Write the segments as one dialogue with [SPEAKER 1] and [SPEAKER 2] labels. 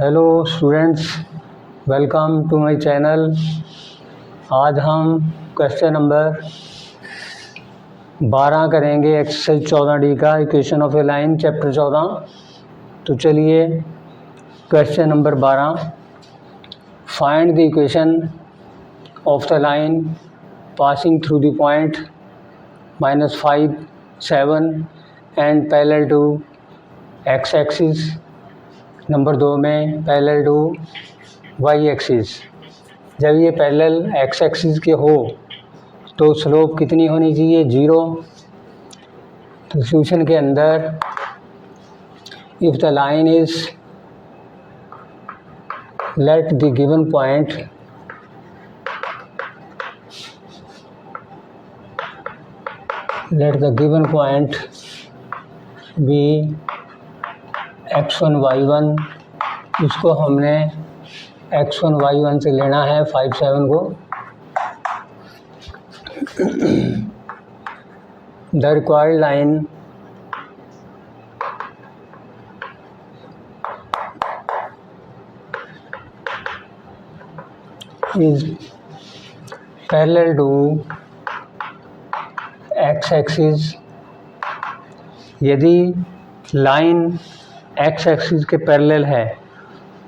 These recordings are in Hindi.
[SPEAKER 1] Hello students, welcome to my channel. आज हम क्वेश्चन नंबर 12 करेंगे, एक्सरसाइज 14D का, equation of a line, chapter 14। तो चलिए question number 12, find the equation of the line passing through the point -5, 7 and parallel to x axis. Number 2 में पैरेलल टू वाई एक्सिस। जब ये पैरेलल एक्स एक्सिस के हो तो स्लोप कितनी होनी चाहिए? 0। तो सॉल्यूशन के अंदर if the line is let the given point be x1 y1, इसको हमने x1 y1 से लेना है 5, 7 को। The required line is parallel to x axis. यदि लाइन एक्स एक्सिस के पैरेलल है,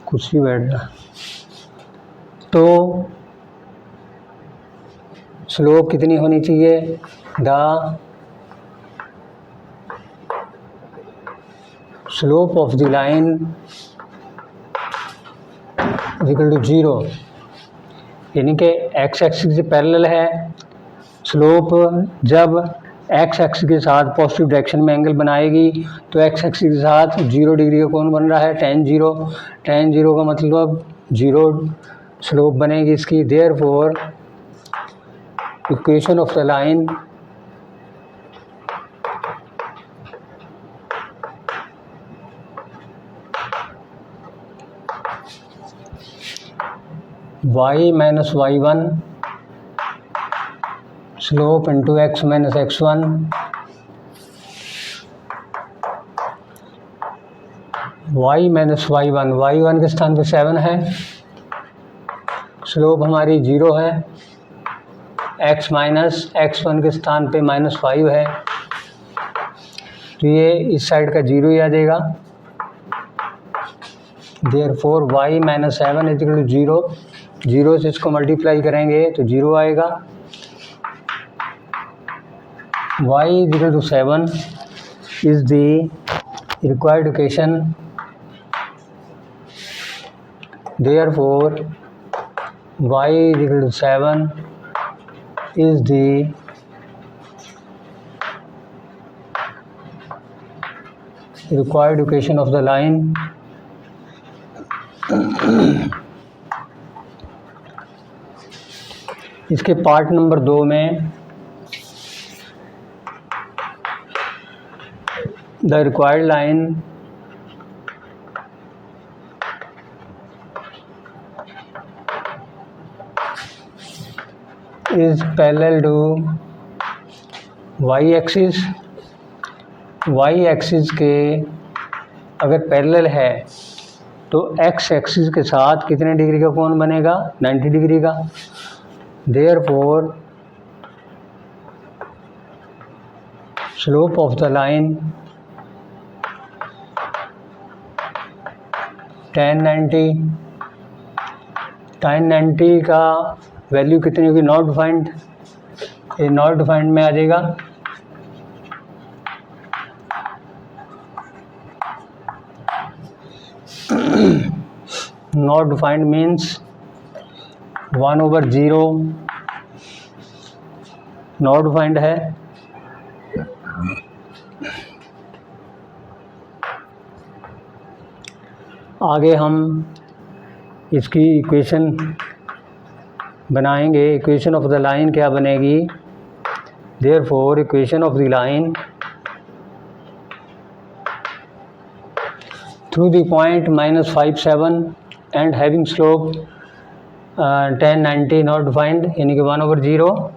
[SPEAKER 1] कुछ भी बैठ रहा, तो स्लोप कितनी होनी चाहिए? The slope of the line equal to 0। यानी कि एक्स एक्सिस से पैरेलल है, स्लोप जब एक्स एक्सिस के साथ पॉजिटिव डायरेक्शन में एंगल बनाएगी तो एक्स एक्सिस के साथ 0 डिग्री का कोण बन रहा है, tan 0। tan 0 का मतलब 0 स्लोप बनेगी इसकी। Therefore equation of the line y minus y1 slope into x minus x1 y minus y1 के स्थान पे 7 है, स्लोप हमारी 0 है। x माइनस x1 के स्थान पे -5 है, तो ये इस साइड का 0 ही आ जाएगा। Therefore y minus 7 is equal to 0। 0 से इसको मल्टीप्लाई करेंगे तो 0 आएगा। y is equal to 7 is the required equation. Therefore, y is equal to 7 is the required equation of the line. इसके पार्ट नंबर 2 में the required line is parallel to y axis। y axis के अगर पैरेलल है तो x एक्सिस के साथ कितने डिग्री का कोण बनेगा? 90 डिग्री का। Therefore slope of the line tan 90 का वैल्यू कितनी होगी? Not defined. ये नॉट डिफाइंड में आ जाएगा। Not defined means 1/0 not defined है। आगे हम इसकी इक्वेशन बनाएंगे। इक्वेशन ऑफ द लाइन क्या बनेगी? Therefore equation of the line through the point -5, 7 and having slope tan 90 not defined, यानी कि 1/0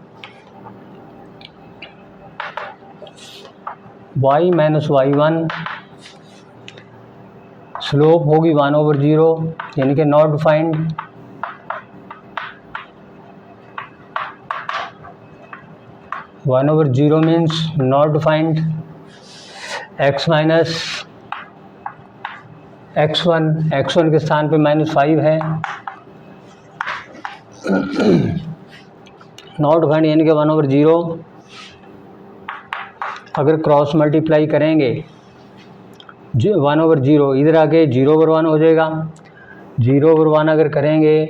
[SPEAKER 1] y माइनस y1 स्लोप होगी 1/0 यानी कि not defined. One over zero means not defined. x minus x1 के स्थान पे -5 है, नॉट डिफाइंड यानी कि 1/0। अगर क्रॉस मल्टीप्लाई करेंगे 1/0 इधर आके 0/1 हो जाएगा। 0/1 अगर करेंगे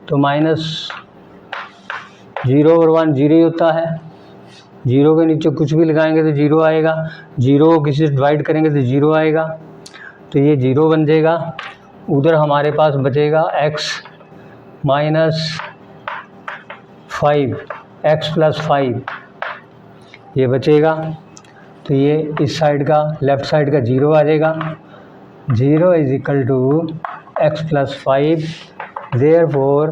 [SPEAKER 1] तो -0/1 0 ही होता है। 0 के नीचे कुछ भी लगाएंगे तो 0 आएगा। 0 को किसी से डिवाइड करेंगे तो 0 आएगा, तो ये 0 बन जाएगा। उधर हमारे पास बचेगा x माइनस 5 x प्लस 5 ये बचेगा। तो ये इस साइड का लेफ़्ट साइड का 0 आ जाएगा। 0 is equal to x plus 5, therefore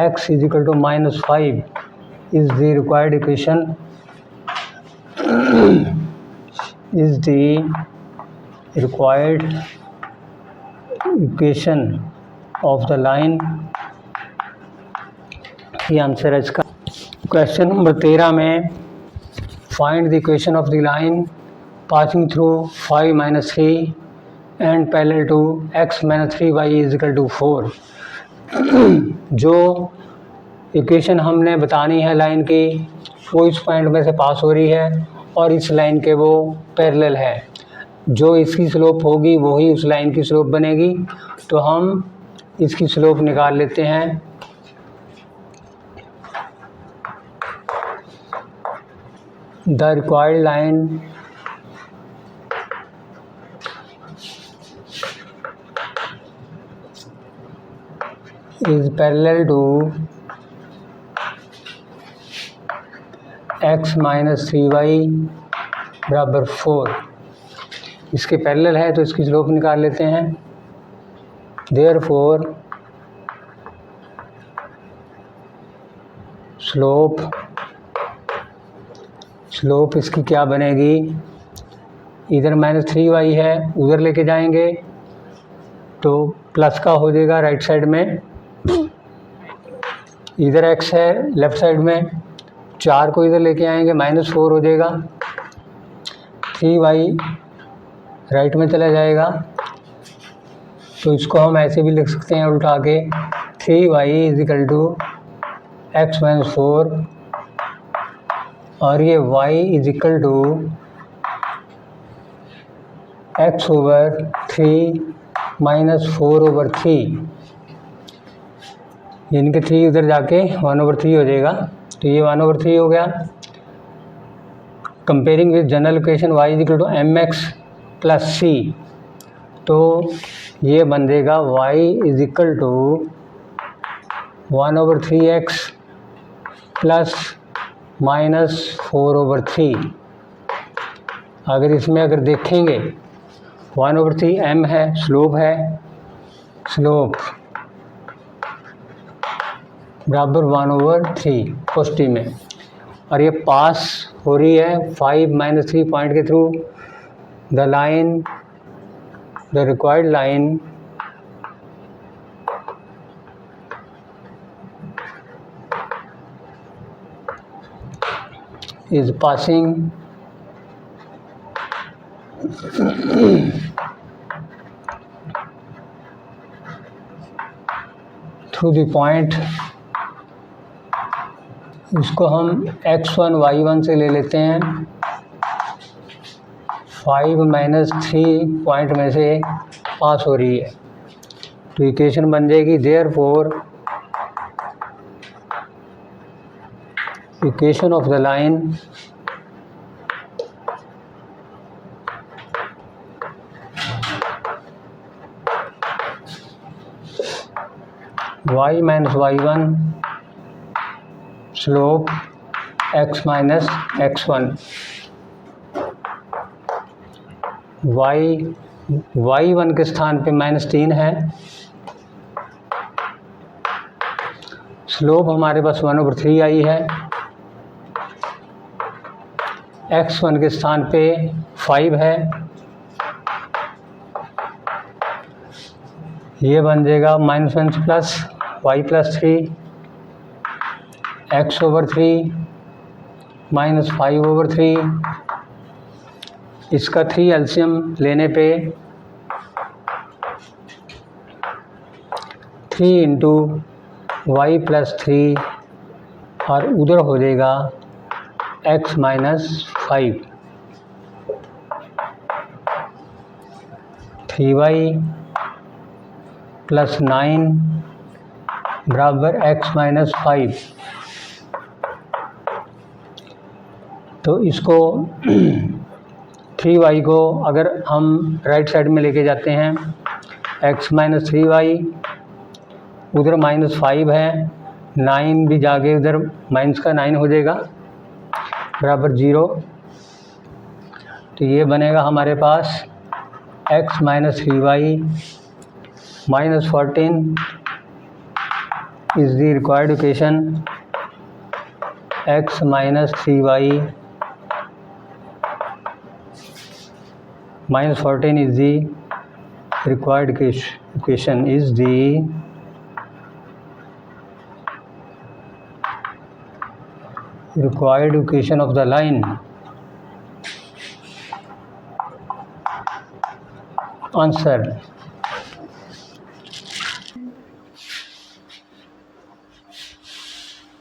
[SPEAKER 1] x is equal to -5 is the required equation is the required equation of the line। ये आंसर है इसका। क्वेश्चन नंबर 13 में find the equation of the line passing through 5 - 3 and parallel to x - 3y is equal to 4। जो इक्वेशन हमने बतानी है लाइन की वो इस पॉइंट में से पास हो रही है और इस लाइन के वो पैरेलल है। जो इसकी स्लोप होगी वही उस लाइन की स्लोप बनेगी। तो हम इसकी स्लोप निकाल लेते हैं। The required line is parallel to x - 3y बराबर 4। इसके पैरेलल है तो इसकी स्लोप निकाल लेते हैं। देयरफॉर स्लोप इसकी क्या बनेगी, इधर -3y है उधर लेके जाएंगे तो प्लस का हो जाएगा राइट साइड में। इधर x है लेफ़्ट साइड में, 4 को इधर लेके आएंगे -4 हो जाएगा। 3y राइट में चला जाएगा, तो इसको हम ऐसे भी लिख सकते हैं उल्टा के 3y is equal to x - 4 और ये y is equal to x/3 - 4/3 यानी कि 3 उधर जाके 1/3 हो जाएगा। तो ये 1/3 हो गया। Comparing with general equation y is equal to mx plus c, तो ये बन जाएगा y is equal to 1/3x plus -4/3। अगर इसमें अगर देखेंगे 1/3 m है, स्लोप बराबर 1/3 पॉजिटिव में, और ये पास हो रही है 5 - 3 पॉइंट के through. The required line is passing through the point। इसको हम x1 y1 से ले लेते हैं। 5 - 3 पॉइंट में से पास हो रही है, तो इक्वेशन बन जाएगी therefore equation of the line y - y1 slope x - x1। y1 के स्थान पे -3 है, स्लोप हमारे पास 1/3 आई है। x1 के स्थान पे 5 है, ये बन जाएगा -1 प्लस वाई प्लस 3 x/3 -5/3, इसका 3 एलसीएम लेने पे 3 इंटू वाई प्लस 3 और उधर हो जाएगा x - 5, 3y प्लस 9 बराबर x - 5। तो इसको 3y को अगर हम राइट साइड में लेके जाते हैं, x - 3y उधर -5 है, 9 भी जाके उधर -9 हो जाएगा बराबर 0। तो ये बनेगा हमारे पास x - 3y -14 is the required equation। x - 3y -14 is the required equation, is the required equation of the line। Answer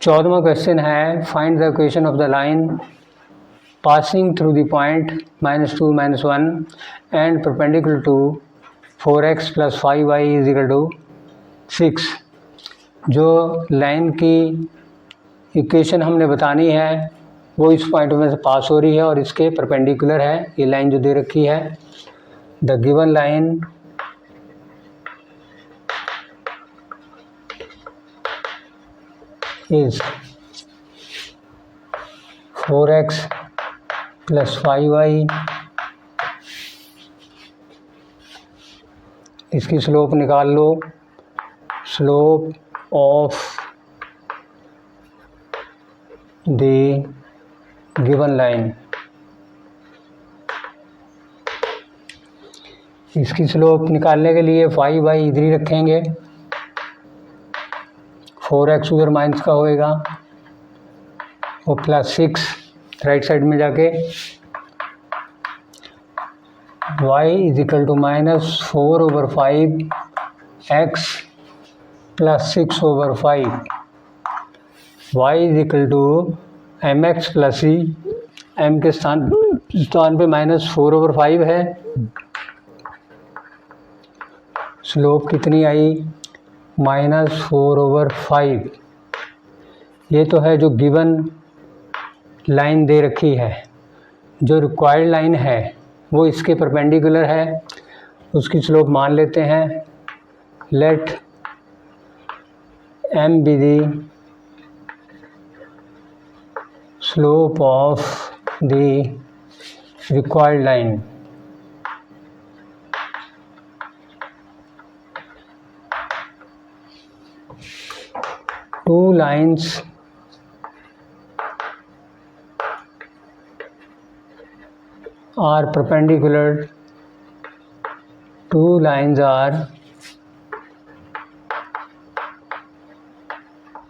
[SPEAKER 1] चौदहवां क्वेश्चन है, find the equation of the line passing through the point -2 -1 and perpendicular to 4x + 5y = 6। जो लाइन की इक्वेशन हमने बतानी है वो इस पॉइंट में से पास हो रही है और इसके परपेंडिकुलर है। ये लाइन जो दे रखी है, the given line is 4x + 5y, इसकी स्लोप निकाल लो। Slope of the given line, इसकी स्लोप निकालने के लिए 5y इधर ही रखेंगे, 4x उधर माइनस का होएगा और +6 राइट साइड में जाके y = -4/5 x + 6/5, y = mx + c, m के स्थान पे -4/5 है। स्लोप कितनी आई? -4/5। ये तो है जो गिवन लाइन दे रखी है। जो रिक्वायर्ड लाइन है वो इसके परपेंडिकुलर है, उसकी स्लोप मान लेते हैं। Let m be the slope of the required line। Two lines are perpendicular. Two lines are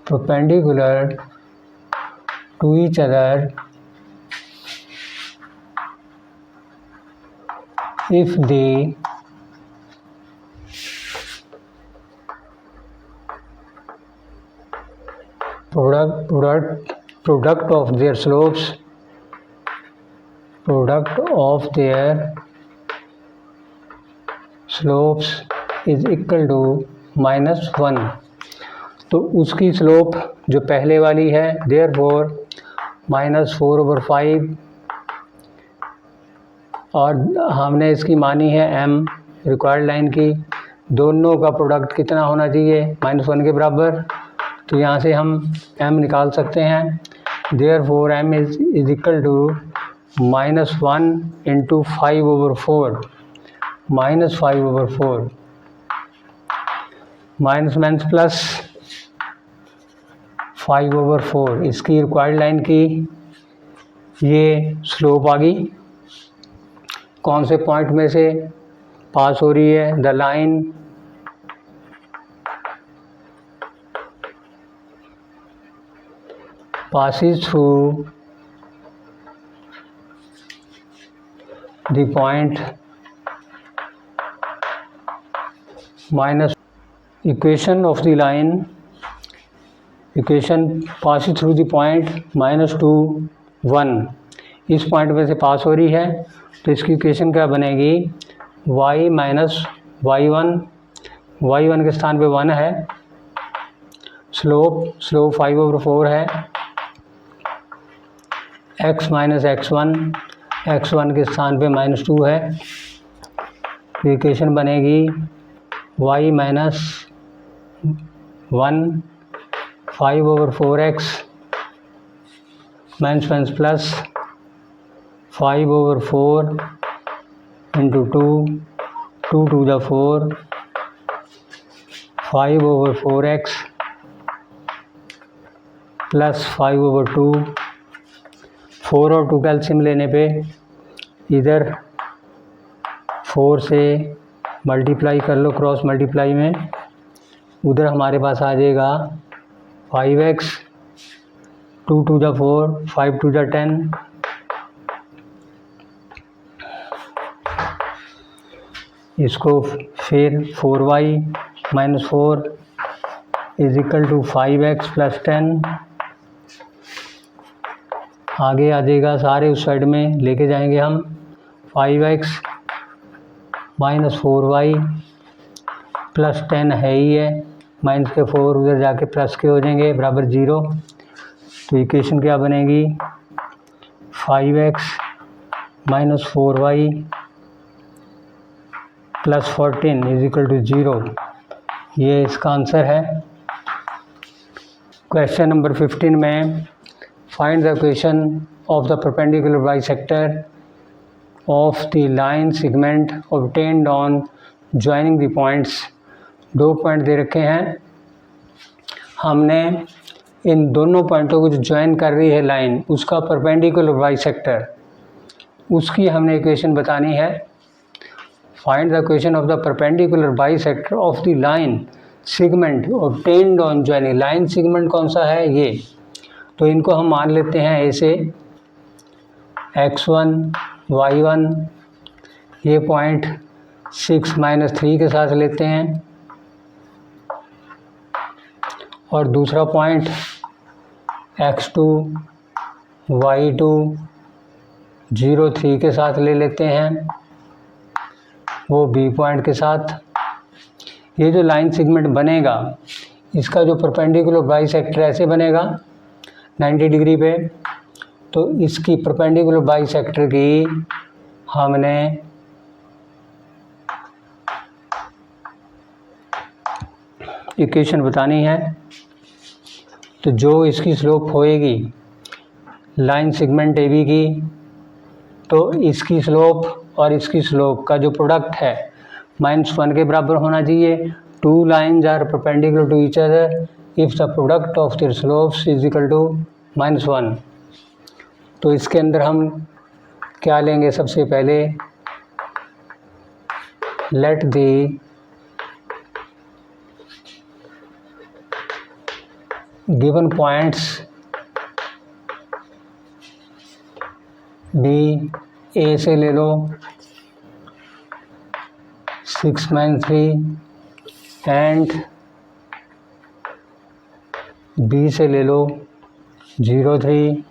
[SPEAKER 1] perpendicular to each other if the product of their slopes is equal to -1। तो उसकी स्लोप जो पहले वाली है therefore -4/5 और हमने इसकी मानी है m रिक्वायर्ड लाइन की, दोनों का प्रोडक्ट कितना होना चाहिए? -1 के बराबर। तो यहाँ से हम m निकाल सकते हैं। therefore m is equal to -1 × 5/4, -5/4 plus 5/4। इसकी रिक्वायर्ड लाइन की ये स्लोप आ गई। कौन से पॉइंट में से पास हो रही है? The line passes through the point minus equation of the line equation pass through the point -2 1 इस पॉइंट में से पास हो रही है, तो इसकी इक्वेशन क्या बनेगी y माइनस y1 के स्थान पे 1 है, स्लोप 5/4 है, x माइनस x1 के स्थान पे -2 है, तो इक्वेशन बनेगी y minus 1 5/4x minus plus 5/4 into 2 to the 4 5/4x plus 5/2 4 और 2 कैल्शियम लेने पे इधर 4 से मल्टीप्लाई कर लो, क्रॉस मल्टीप्लाई में उधर हमारे पास आ जाएगा 5x 2 to the 4 5 to the 10 इसको फिर 4y minus 4 is equal to 5x plus 10 आगे आ जाएगा, सारे उस साइड में लेके जाएंगे हम 5x माइनस 4y प्लस 10 है ही है, माइनस के 4 उधर जाके प्लस के हो जाएंगे बराबर 0, तो इक्वेशन क्या बनेगी 5x minus 4y plus 14 is equal to 0। ये इसका आंसर है। क्वेश्चन नंबर 15 में find the equation of the perpendicular bisector of the line segment obtained on joining the points. 2 point दे रखे हैं, हमने इन दोनों पॉइंटों को जो ज्वाइन कर रही है लाइन उसका परपेंडिकुलर बाइसेक्टर, उसकी हमने इक्वेशन बतानी है। Find the equation of the perpendicular bisector of the line segment obtained on joining. Line segment कौन सा है ये, तो इनको हम मान लेते हैं ऐसे x1 y1, ये पॉइंट 6-3 के साथ लेते हैं, और दूसरा पॉइंट x2 y2 0-3 के साथ ले लेते हैं, वो B पॉइंट के साथ। ये जो लाइन सेगमेंट बनेगा इसका जो परपेंडिकुलर बाइसेक्टर ऐसे बनेगा 90 डिग्री पे, तो इसकी परपेंडिकुलर बाइसेक्टर की हमने इक्वेशन बतानी है। तो जो इसकी स्लोप होएगी लाइन सेगमेंट AB की, तो इसकी स्लोप और इसकी स्लोप का जो प्रोडक्ट है -1 के बराबर होना चाहिए। 2 lines are perpendicular to each other if the product of their slopes is equal to -1। तो इसके अंदर हम क्या लेंगे, सबसे पहले let the given points B, A से ले लो 6-3 एंड बी से ले लो 0-3,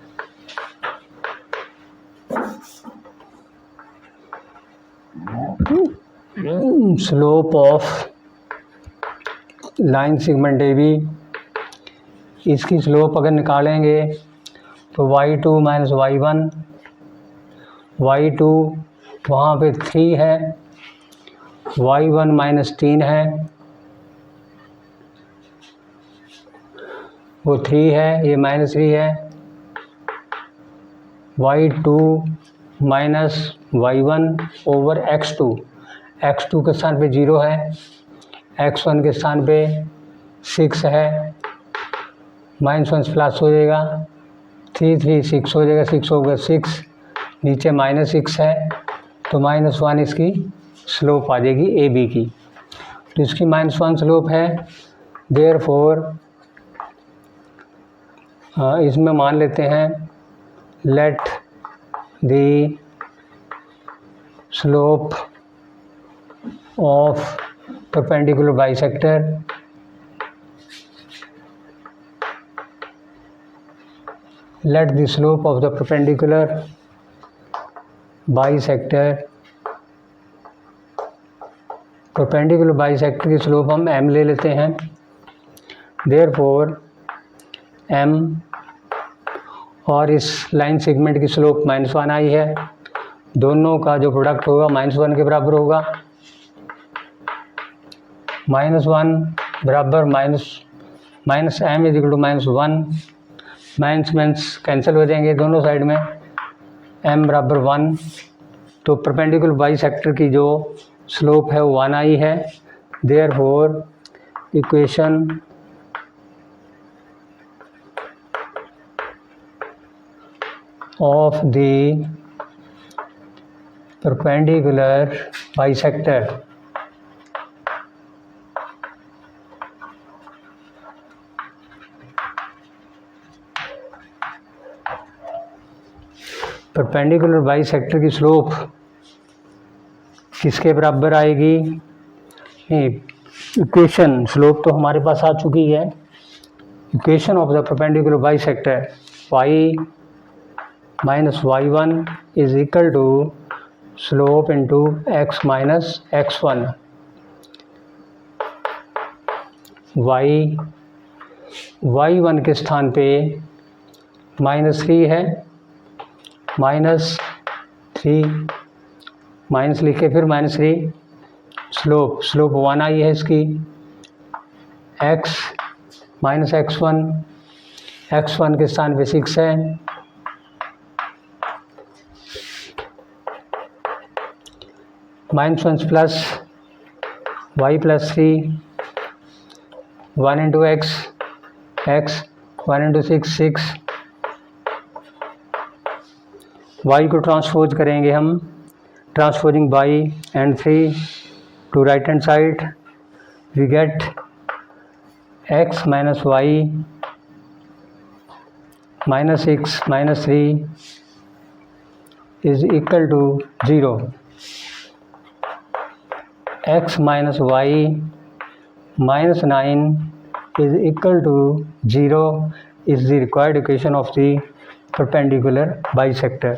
[SPEAKER 1] slope of line segment AB, इसकी स्लोप अगर निकालेंगे तो y2 माइनस y1, y2 वहाँ पे 3 है, y1 -3 है, वो 3 है, ये -3 है, y2 minus y1 over x2 के स्थान पे 0 है, x1 के स्थान पे 6 है, -1 प्लस हो जाएगा, 3 6 हो जाएगा, 6 होगा 6, नीचे -6 है, तो -1 इसकी स्लोप आ जाएगी AB की, तो इसकी -1 स्लोप है। देयरफॉर इसमें मान लेते हैं let the slope of perpendicular bisector let the slope of the perpendicular bisector की स्लोप हम m ले लेते हैं। देयरफॉर m और इस लाइन सेगमेंट की स्लोप -1 आई है, दोनों का जो प्रोडक्ट होगा -1 के बराबर होगा। -1 बराबर minus m is equal to -1, minus cancel हो जाएंगे दोनों साइड में, m बराबर 1। तो परपेंडिकुलर बाइसेक्टर की जो स्लोप है वो 1 आई है। Therefore equation of the perpendicular bisector perpendicular bisector की स्लोप किसके बराबर आएगी? इक्वेशन, स्लोप तो हमारे पास आ चुकी है। Equation of the perpendicular bisector y minus y1 is equal to slope into x minus x1। y1 के स्थान पे -3 है, -3 माइनस लिखे फिर -3, स्लोप 1 आई है इसकी, x माइनस x1 के स्थान पे 6 है, -1 plus y plus 3, 1 into x 1 into 6, y को ट्रांसपोज करेंगे हम, transposing by and 3 to right hand side, we get x minus y -6 -3 is equal to 0। x minus y -9 is equal to 0 is the required equation of the perpendicular bisector।